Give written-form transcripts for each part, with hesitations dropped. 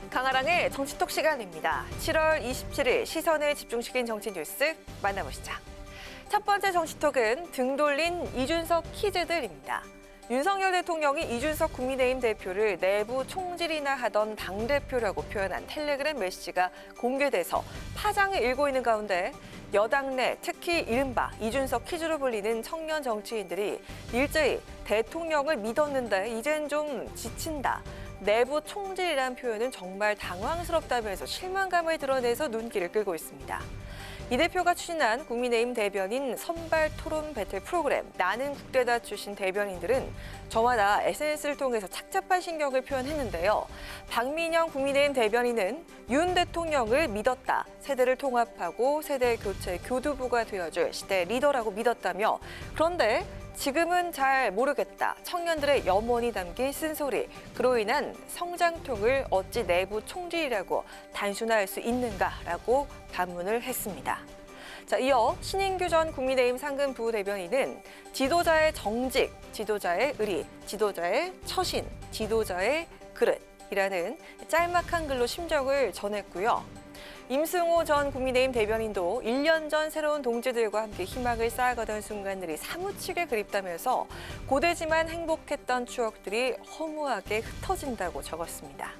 강아랑의 정치톡 시간입니다. 7월 27일 시선을 집중시킨 정치 뉴스 만나보시죠. 첫 번째 정치톡은 등 돌린 이준석 퀴즈들입니다. 윤석열 대통령이 이준석 국민의힘 대표를 내부 총질이나 하던 당대표라고 표현한 텔레그램 메시지가 공개돼서 파장을 일고 있는 가운데 여당 내 특히 이른바 이준석 퀴즈로 불리는 청년 정치인들이 일제히 대통령을 믿었는데 이젠 좀 지친다. 내부 총질이란 표현은 정말 당황스럽다면서 실망감을 드러내서 눈길을 끌고 있습니다. 이 대표가 추진한 국민의힘 대변인 선발 토론 배틀 프로그램 나는 국대다 출신 대변인들은 저마다 SNS를 통해서 착잡한 신경을 표현했는데요. 박민영 국민의힘 대변인은 윤 대통령을 믿었다. 세대를 통합하고 세대 교체 교두보가 되어줄 시대 리더라고 믿었다며 그런데 지금은 잘 모르겠다. 청년들의 염원이 담긴 쓴소리. 그로 인한 성장통을 어찌 내부 총질이라고 단순화할 수 있는가라고 반문을 했습니다. 자, 이어 신인규 전 국민의힘 상근 부대변인은 지도자의 정직, 지도자의 의리, 지도자의 처신, 지도자의 그릇이라는 짤막한 글로 심정을 전했고요. 임승호 전 국민의힘 대변인도 1년 전 새로운 동지들과 함께 희망을 쌓아가던 순간들이 사무치게 그립다면서 고되지만 행복했던 추억들이 허무하게 흩어진다고 적었습니다.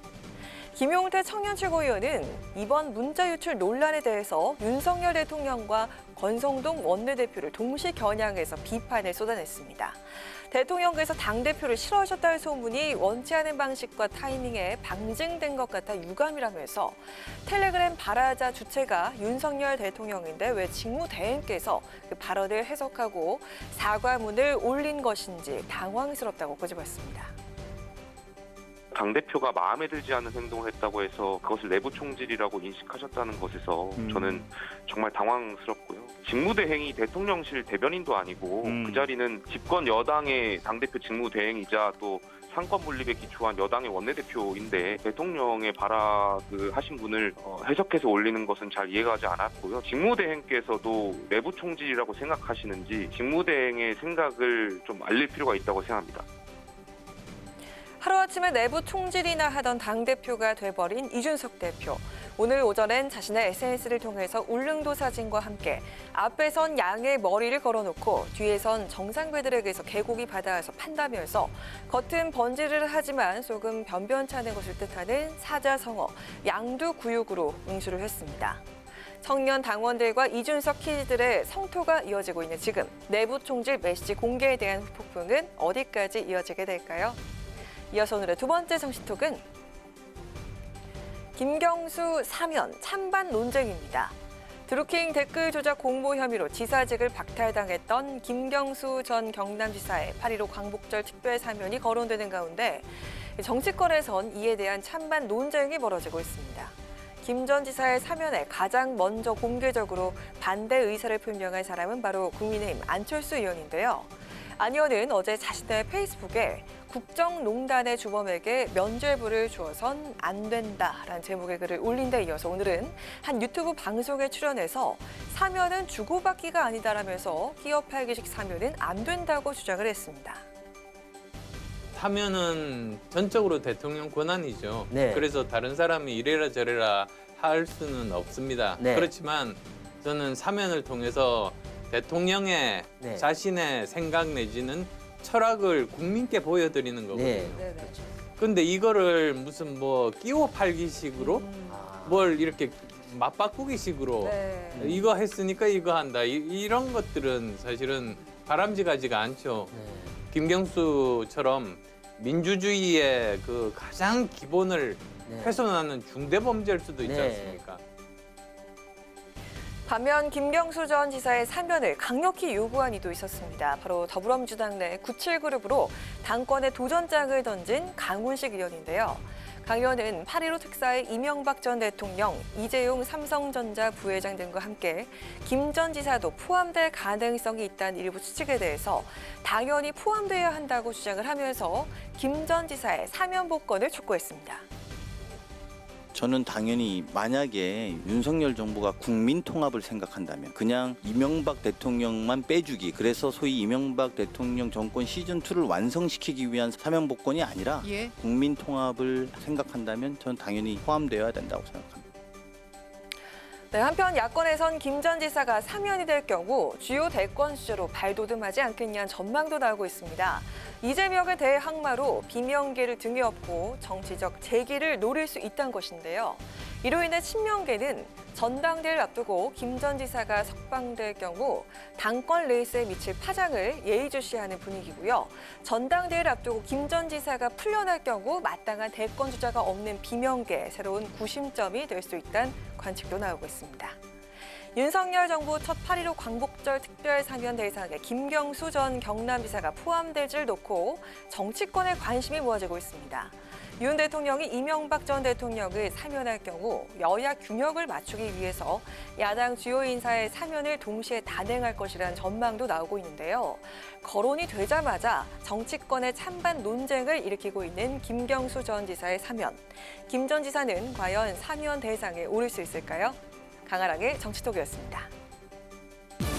김용태 청년 최고위원은 이번 문자 유출 논란에 대해서 윤석열 대통령과 권성동 원내대표를 동시 겨냥해서 비판을 쏟아냈습니다. 대통령께서 당대표를 싫어하셨다는 소문이 원치 않은 방식과 타이밍에 방증된 것 같아 유감이라면서 텔레그램 발화자 주체가 윤석열 대통령인데 왜 직무대행께서 그 발언을 해석하고 사과문을 올린 것인지 당황스럽다고 꼬집었습니다. 당대표가 마음에 들지 않는 행동을 했다고 해서 그것을 내부 총질이라고 인식하셨다는 것에서 저는 정말 당황스럽고요. 직무대행이 대통령실 대변인도 아니고 그 자리는 집권 여당의 당대표 직무대행이자 또 상권 분립에 기초한 여당의 원내대표인데 대통령의 하신 분을 해석해서 올리는 것은 잘 이해가 가지 않았고요. 직무대행께서도 내부 총질이라고 생각하시는지 직무대행의 생각을 좀 알릴 필요가 있다고 생각합니다. 하루아침에 내부 총질이나 하던 당대표가 돼버린 이준석 대표. 오늘 오전엔 자신의 SNS를 통해서 울릉도 사진과 함께 앞에선 양의 머리를 걸어놓고 뒤에선 정상배들에게서 개고기 받아와서 판다면서 겉은 번지를 하지만 속은 변변찮은 것을 뜻하는 사자성어, 양두구육으로 응수를 했습니다. 청년 당원들과 이준석 퀴즈들의 성토가 이어지고 있는 지금 내부 총질 메시지 공개에 대한 폭풍은 어디까지 이어지게 될까요? 이어서 오늘의 두 번째 정치톡은 김경수 사면 찬반 논쟁입니다. 드루킹 댓글 조작 공모 혐의로 지사직을 박탈당했던 김경수 전 경남지사의 8.15 광복절 특별 사면이 거론되는 가운데 정치권에선 이에 대한 찬반 논쟁이 벌어지고 있습니다. 김 전 지사의 사면에 가장 먼저 공개적으로 반대 의사를 표명한 사람은 바로 국민의힘 안철수 의원인데요. 안 의원은 어제 자신의 페이스북에 국정농단의 주범에게 면죄부를 주어선 안 된다라는 제목의 글을 올린 데 이어서 오늘은 한 유튜브 방송에 출연해서 사면은 주고받기가 아니다라면서 기업 팔기식 사면은 안 된다고 주장을 했습니다. 사면은 전적으로 대통령 권한이죠. 네. 그래서 다른 사람이 이래라 저래라 할 수는 없습니다. 네. 그렇지만 저는 사면을 통해서 대통령의 네. 자신의 생각 내지는 철학을 국민께 보여드리는 거거든요. 네. 근데 이거를 무슨 뭐 끼워 팔기식으로 뭘 이렇게 맞바꾸기식으로 네. 이거 했으니까 이거 한다. 이런 것들은 사실은 바람직하지가 않죠. 네. 김경수처럼 민주주의의 그 가장 기본을 네. 훼손하는 중대범죄일 수도 있지 네. 않습니까? 반면 김경수 전 지사의 사면을 강력히 요구한 이도 있었습니다. 바로 더불어민주당 내 97그룹으로 당권에 도전장을 던진 강훈식 의원인데요. 강 의원은 8.15 특사의 이명박 전 대통령, 이재용 삼성전자 부회장 등과 함께 김 전 지사도 포함될 가능성이 있다는 일부 추측에 대해서 당연히 포함돼야 한다고 주장을 하면서 김 전 지사의 사면 복권을 촉구했습니다. 저는 당연히 만약에 윤석열 정부가 국민 통합을 생각한다면 그냥 이명박 대통령만 빼주기, 그래서 소위 이명박 대통령 정권 시즌2를 완성시키기 위한 사면복권이 아니라 예. 국민 통합을 생각한다면 저는 당연히 포함되어야 된다고 생각합니다. 네, 한편 야권에선 김 전 지사가 사면이 될 경우 주요 대권 주자로 발돋움하지 않겠냐는 전망도 나오고 있습니다. 이재명의 대항마로 비명계를 등에 업고 정치적 재기를 노릴 수 있다는 것인데요. 이로 인해 친명계는 전당대회를 앞두고 김 전 지사가 석방될 경우 당권 레이스에 미칠 파장을 예의주시하는 분위기고요. 전당대회를 앞두고 김 전 지사가 풀려날 경우 마땅한 대권 주자가 없는 비명계, 새로운 구심점이 될 수 있다는 관측도 나오고 있습니다. 윤석열 정부 첫 8.15 광복절 특별 사면 대상에 김경수 전 경남지사가 포함될지를 놓고 정치권에 관심이 모아지고 있습니다. 윤 대통령이 이명박 전 대통령을 사면할 경우 여야 균형을 맞추기 위해서 야당 주요 인사의 사면을 동시에 단행할 것이라는 전망도 나오고 있는데요. 거론이 되자마자 정치권의 찬반 논쟁을 일으키고 있는 김경수 전 지사의 사면. 김 전 지사는 과연 사면 대상에 오를 수 있을까요? 강아랑의 정치톡이었습니다.